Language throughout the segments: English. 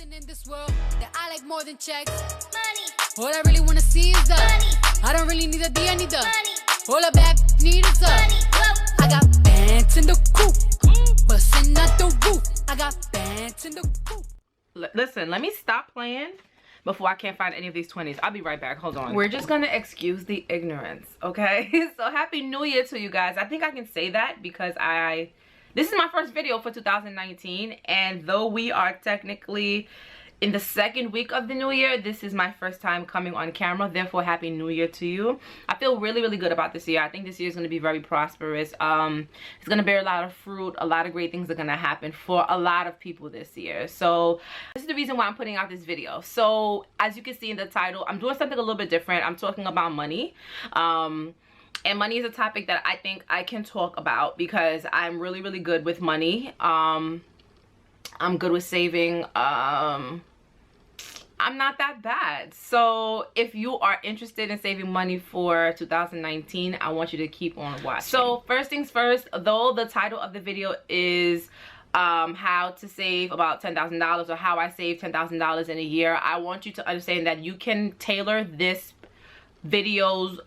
something in this world that I like more than checks. Money. All I really wanna see is the money. I don't really need a D, I need the money. All I back need is the money. I got bands in the coop, bustin' out the roof. I got bands in the coop. Listen, let me stop playing before I can't find any of these 20s. I'll be right back. Hold on. We're just gonna excuse the ignorance, okay? So happy new year to you guys. I think I can say that because this is my first video for 2019, and though we are technically in the second week of the new year, this is my first time coming on camera. Therefore, happy new year to you. I feel really, really good about this year. I think this year is going to be very prosperous. It's going to bear a lot of fruit. A lot of great things are going to happen for a lot of people this year. So this is the reason why I'm putting out this video. So as you can see in the title, I'm doing something a little bit different. I'm talking about money. And money is a topic that I think I can talk about because I'm really, really good with money. I'm good with saving. I'm not that bad. So if you are interested in saving money for 2019, I want you to keep on watching. So first things first, though the title of the video is how to save about $10,000 or how I save $10,000 in a year, I want you to understand that you can tailor this videos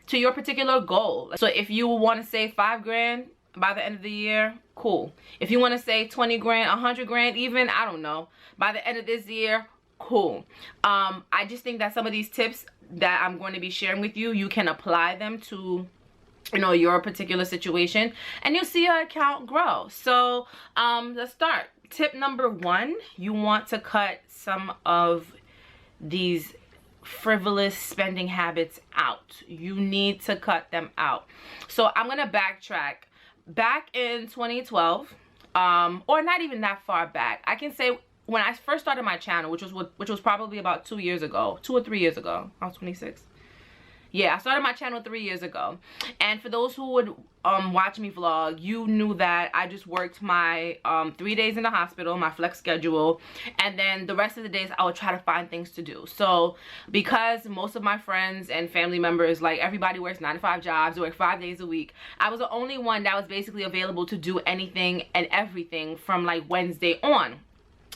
to your particular goal. So if you want to save 5 grand by the end of the year, cool. If you want to save 20 grand, 100 grand even, I don't know, by the end of this year, cool. I just think that some of these tips that I'm going to be sharing with you, you can apply them to, you know, your particular situation, and you'll see your account grow. So let's start. Tip number 1, you want to cut some of these frivolous spending habits out. You need to cut them out. So I'm gonna backtrack. Back in 2012, or not even that far back, I can say when I first started my channel, which was probably about 2 years ago, 2 or 3 years ago. I was 26. Yeah, I started my channel 3 years ago. And for those who would watch me vlog, you knew that I just worked my 3 days in the hospital, my flex schedule, and then the rest of the days I would try to find things to do. So because most of my friends and family members, like everybody works 9 to 5 jobs, work 5 days a week, I was the only one that was basically available to do anything and everything from like Wednesday on.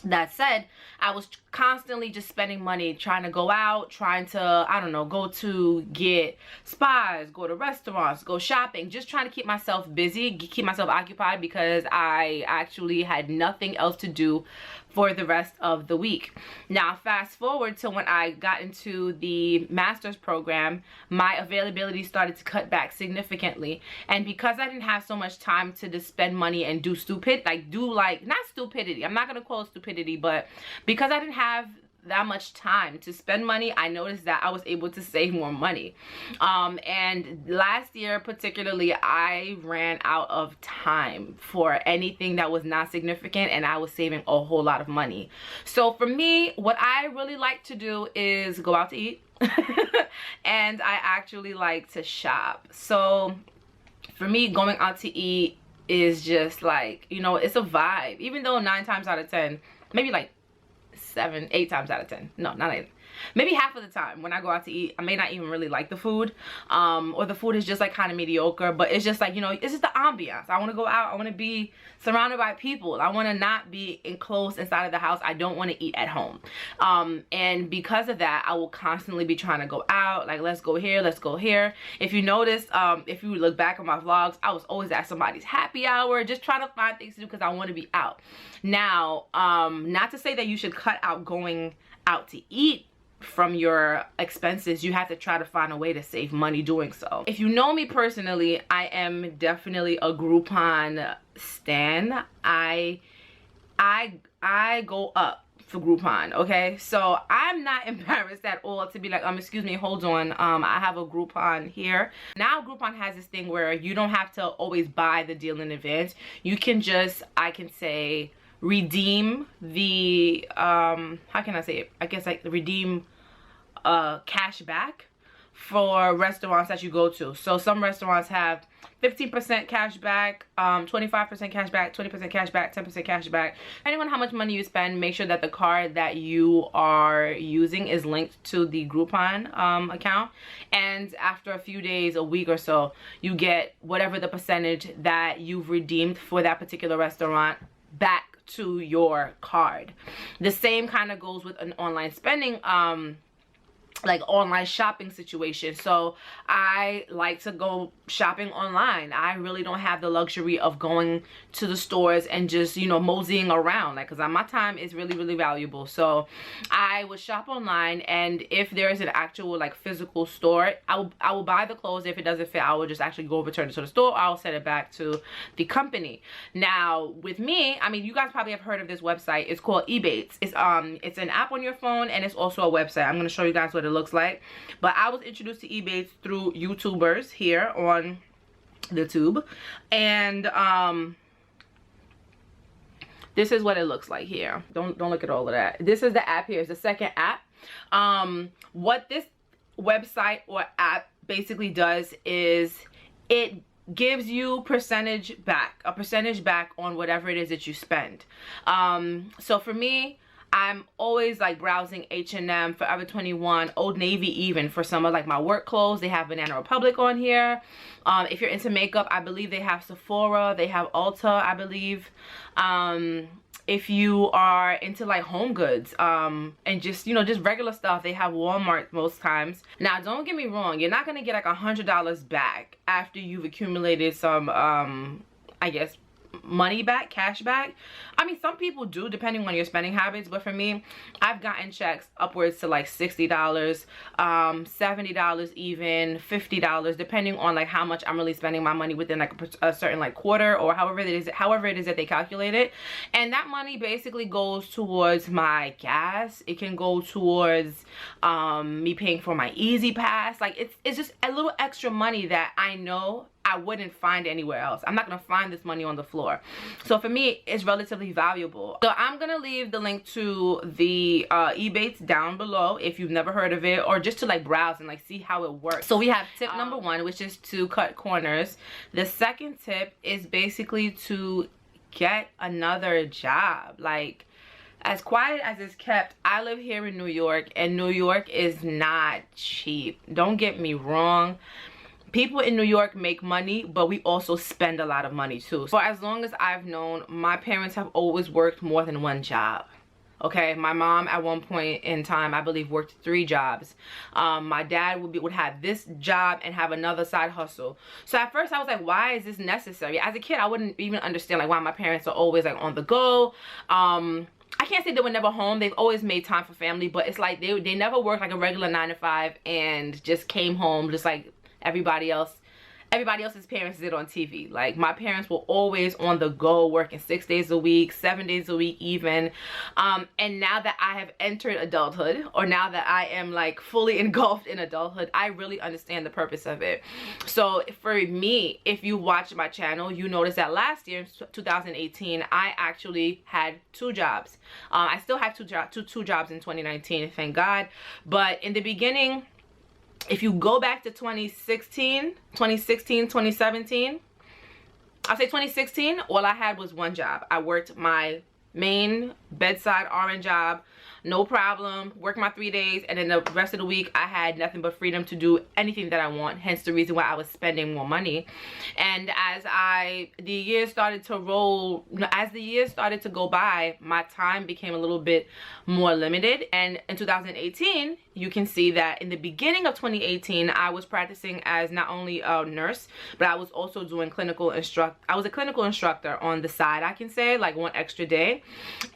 That said, I was constantly just spending money, trying to go out, trying to, I don't know, go to get spas, go to restaurants, go shopping, just trying to keep myself busy, keep myself occupied, because I actually had nothing else to do for the rest of the week. Now, fast forward to when I got into the master's program, my availability started to cut back significantly. And because I didn't have so much time to just spend money and do not stupidity, I'm not gonna call it stupidity, but because I didn't have that much time to spend money, I noticed that I was able to save more money. And last year particularly, I ran out of time for anything that was not significant, and I was saving a whole lot of money. So for me, what I really like to do is go out to eat and I actually like to shop. So for me, going out to eat is just like, you know, it's a vibe. Even though 9 times out of 10, maybe like 7, 8 times out of 10, no, not 8, maybe half of the time when I go out to eat, I may not even really like the food, or the food is just like kind of mediocre, but it's just like, you know, it's just the ambiance. I want to go out, I want to be surrounded by people, I want to not be enclosed inside of the house, I don't want to eat at home. And because of that, I will constantly be trying to go out, like let's go here, let's go here. If you notice, if you look back on my vlogs, I was always at somebody's happy hour, just trying to find things to do because I want to be out. Now, not to say that you should cut out going out to eat from your expenses. You have to try to find a way to save money doing so. If you know me personally, I am definitely a Groupon stan. I go up for Groupon, okay? So I'm not embarrassed at all to be like, excuse me, hold on, I have a Groupon here. Now Groupon has this thing where you don't have to always buy the deal in advance. You can just, I can say, redeem the how can I say it, I guess like redeem cash back for restaurants that you go to. So some restaurants have 15% cash back, 25% cash back, 20% cash back, 10% cash back. Depending on how much money you spend, make sure that the card that you are using is linked to the Groupon account. And after a few days, a week or so, you get whatever the percentage that you've redeemed for that particular restaurant back to your card. The same kind of goes with an online spending like online shopping situation. So I like to go shopping online. I really don't have the luxury of going to the stores and just, you know, moseying around, like, because my time is really valuable. So I would shop online, and if there is an actual like physical store, I will buy the clothes. If it doesn't fit, I will just actually go return it to the store, or I'll send it back to the company. Now with me, I mean, you guys probably have heard of this website. It's called Ebates. It's an app on your phone, and it's also a website. I'm going to show you guys what it looks like. But I was introduced to Ebates through YouTubers here on the tube, and this is what it looks like here. Don't look at all of that. This is the app here. It's the second app. What this website or app basically does is it gives you a percentage back on whatever it is that you spend. So for me, I'm always like browsing H&M, Forever 21, Old Navy, even for some of like my work clothes. They have Banana Republic on here. If you're into makeup, I believe they have Sephora, they have Ulta, I believe. If you are into like home goods and just, you know, just regular stuff, they have Walmart most times. Now don't get me wrong, you're not gonna get like $100 back after you've accumulated some I guess money back, cash back. I mean, some people do, depending on your spending habits, but for me, I've gotten checks upwards to like $60, $70 even, $50, depending on like how much I'm really spending my money within like a certain like quarter, or however it is that they calculate it. And that money basically goes towards my gas. It can go towards me paying for my Easy Pass. Like it's just a little extra money that I know I wouldn't find anywhere else. I'm not gonna find this money on the floor. So for me, it's relatively valuable. So I'm gonna leave the link to the Ebates down below if you've never heard of it, or just to like browse and like see how it works. So we have tip number one, which is to cut corners. The second tip is basically to get another job. Like, as quiet as it's kept, I live here in New York, and New York is not cheap. Don't get me wrong. People in New York make money, but we also spend a lot of money too. For as long as I've known, my parents have always worked more than one job. Okay, my mom at one point in time, I believe, worked 3 jobs. My dad would have this job and have another side hustle. So at first I was like, why is this necessary? As a kid, I wouldn't even understand like why my parents are always like on the go. I can't say they were never home. They've always made time for family, but it's like they never worked like a regular 9 to 5 and just came home just like everybody else's parents did on TV. Like, my parents were always on the go, working 6 days a week, 7 days a week even. And now that I have entered adulthood, or now that I am like fully engulfed in adulthood, I really understand the purpose of it. So for me, if you watch my channel, you notice that last year, 2018, I actually had 2 jobs. I still have two jobs in 2019, thank God. But in the beginning, if you go back to 2017, I'll say 2016, all I had was 1 job. I worked my main bedside RN job, no problem, worked my 3 days, and then the rest of the week I had nothing but freedom to do anything that I want, hence the reason why I was spending more money. And as the years started to roll, as the years started to go by, my time became a little bit more limited. And in 2018, you can see that in the beginning of 2018, I was practicing as not only a nurse, but I was also doing I was a clinical instructor on the side, I can say, like 1 extra day.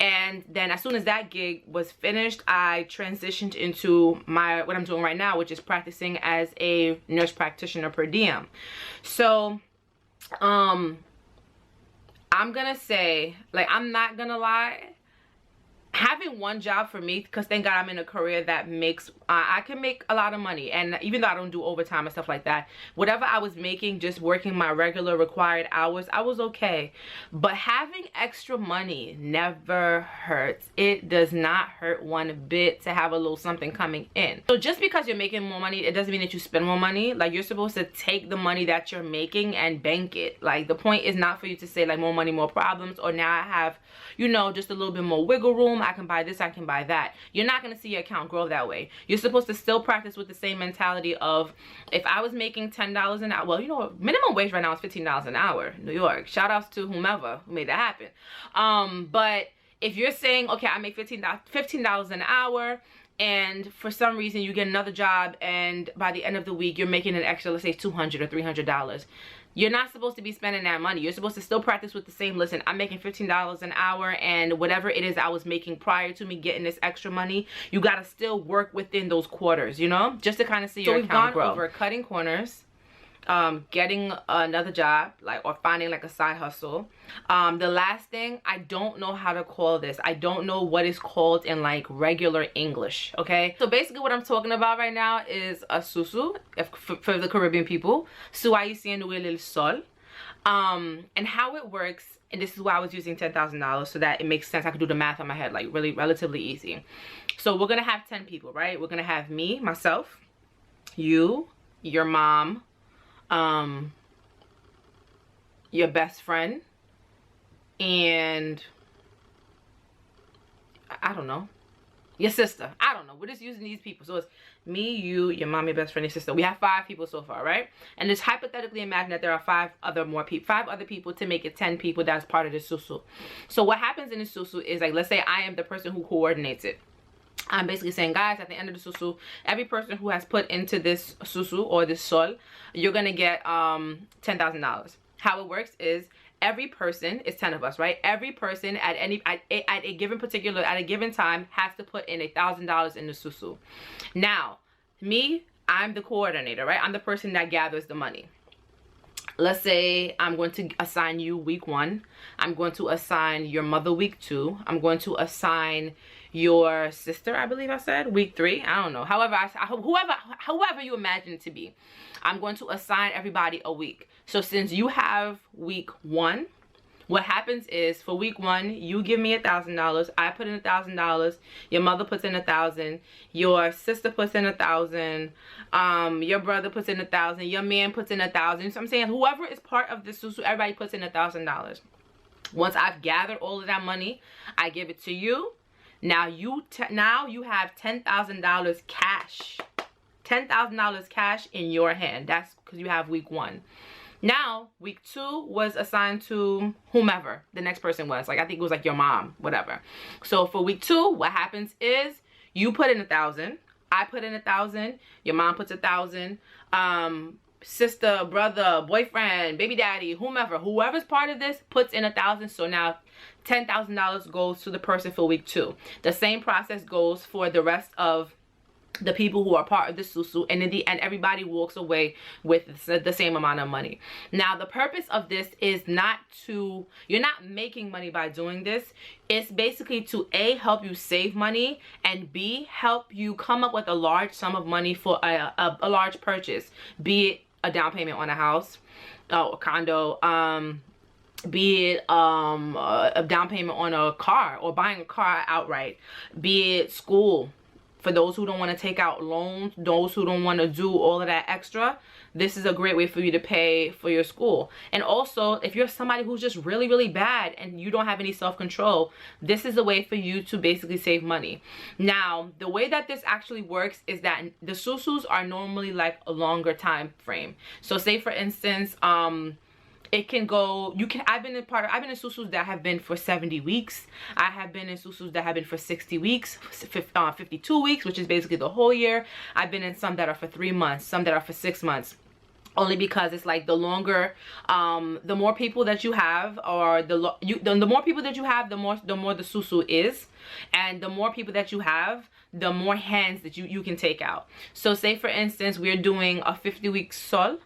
And then as soon as that gig was finished, I transitioned into what I'm doing right now, which is practicing as a nurse practitioner per diem. So I'm gonna say, like, I'm not gonna lie, having 1 job for me, because thank God I'm in a career that makes I can make a lot of money, and even though I don't do overtime and stuff like that, whatever I was making just working my regular required hours, I was okay. But having extra money never hurts. It does not hurt one bit to have a little something coming in. So just because you're making more money, it doesn't mean that you spend more money. Like, you're supposed to take the money that you're making and bank it. Like, the point is not for you to say like more money, more problems, or now I have, you know, just a little bit more wiggle room, I can buy this, I can buy that. You're not going to see your account grow that way. You're supposed to still practice with the same mentality of, if I was making $10 an hour, well, you know, minimum wage right now is $15 an hour, New York. Shout outs to whomever who made that happen. But if you're saying, okay, I make $15 an hour, and for some reason you get another job, and by the end of the week you're making an extra, let's say $200 or $300, you're not supposed to be spending that money. You're supposed to still practice with the same, listen, I'm making $15 an hour, and whatever it is I was making prior to me getting this extra money, you got to still work within those quarters, you know, just to kind of see your account grow. So we've gone over cutting corners, getting another job, like, or finding like a side hustle. The last thing, I don't know how to call this. I don't know what is called in like regular English. Okay, so basically what I'm talking about right now is a susu, for the Caribbean people. Su haciendo el sol. And how it works, and this is why I was using $10,000, so that it makes sense. I could do the math on my head, like really relatively easy. So we're gonna have 10 people, right? We're gonna have me, myself, you, your mom, your best friend, and I don't know, your sister. I don't know. We're just using these people. So it's me, you, your mom, your best friend, your sister. We have 5 people so far, right? And just hypothetically imagine that there are 5 other people to make it 10 people that's part of the susu. So what happens in the susu is, like, let's say I am the person who coordinates it. I'm basically saying, guys, at the end of the susu, every person who has put into this susu or this sol, you're gonna get $10,000. How it works is, every person, is 10 of us, right? Every person at a given time has to put in $1,000 in the susu. Now, me, I'm the coordinator, right? I'm the person that gathers the money. Let's say I'm going to assign you week 1. I'm going to assign your mother week 2. I'm going to assign your sister, I believe I said, week 3. I don't know. However, however you imagine it to be. I'm going to assign everybody a week. So since you have week 1, what happens is, for week 1, you give me $1,000. I put in $1,000. Your mother puts in $1,000. Your sister puts in $1,000. Your brother puts in $1,000. Your man puts in $1,000. So I'm saying, whoever is part of the susu, everybody puts in $1,000. Once I've gathered all of that money, I give it to you. Now you have $10,000 cash. $10,000 cash in your hand. That's because you have week 1. Now, week 2 was assigned to whomever the next person was. Like, I think it was like your mom, whatever. So for week 2, what happens is, you put in $1,000. I put in $1,000. Your mom puts $1,000. Sister, brother, boyfriend, baby daddy, whoever's part of this puts in $1,000. So now $10,000 goes to the person for week 2. The same process goes for the rest of the people who are part of the susu, and in the end everybody walks away with the same amount of money. Now the purpose of this is you're not making money by doing this. It's basically to A, help you save money, and B, help you come up with a large sum of money for a large purchase, be it a down payment on a house, a condo, be it a down payment on a car, or buying a car outright, be it school. For those who don't want to take out loans, those who don't want to do all of that extra, this is a great way for you to pay for your school. And also, if you're somebody who's just really, really bad and you don't have any self-control, this is a way for you to basically save money. Now, the way that this actually works is that the susus are normally like a longer time frame. So say for instance, it can go, I've been in susus that have been for 70 weeks. I have been in susus that have been for 60 weeks, 52 weeks, which is basically the whole year. I've been in some that are for 3 months, some that are for 6 months. Only because it's like the longer, the more people that you have, or the more people that you have, the more the susu is. And the more people that you have, the more hands that you can take out. So say for instance, we're doing a 50-week sol,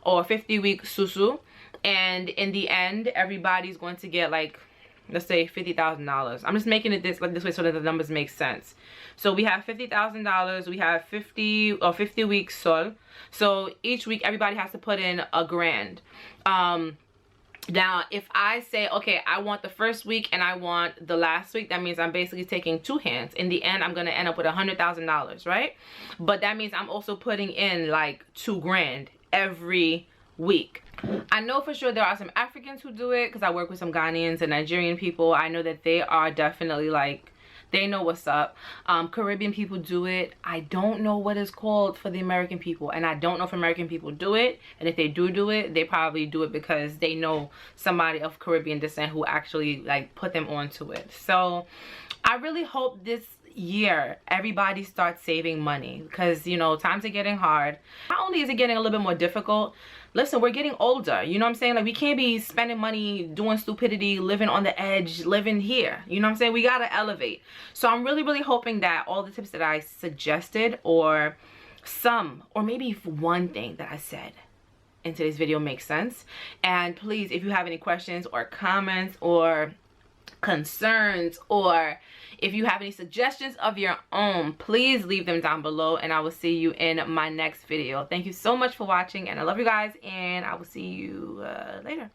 or a 50-week susu. And in the end, everybody's going to get, like, let's say $50,000. I'm just making it this way so that the numbers make sense. So we have $50,000. We have 50 weeks sol. So each week, everybody has to put in $1,000. Now, if I say, okay, I want the first week and I want the last week, that means I'm basically taking 2 hands. In the end, I'm going to end up with $100,000, right? But that means I'm also putting in like $2,000 every week. I know for sure there are some Africans who do it, because I work with some Ghanaians and Nigerian people. I know that they are definitely like, They know what's up. Caribbean people do it. I don't know what it's called for the American people, and I don't know if American people do it. And if they do it, they probably do it because they know somebody of Caribbean descent who actually like put them onto it. So I really hope this year everybody starts saving money, because you know, times are getting hard. Not only is it getting a little bit more difficult, listen, we're getting older, you know what I'm saying? Like, we can't be spending money doing stupidity, living on the edge, living here, you know what I'm saying? We gotta elevate. So I'm really hoping that all the tips that I suggested, or some, or maybe one thing that I said in today's video makes sense. And please, if you have any questions or comments or concerns, or if you have any suggestions of your own, please leave them down below, and I will see you in my next video. Thank you so much for watching, and I love you guys, and I will see you later.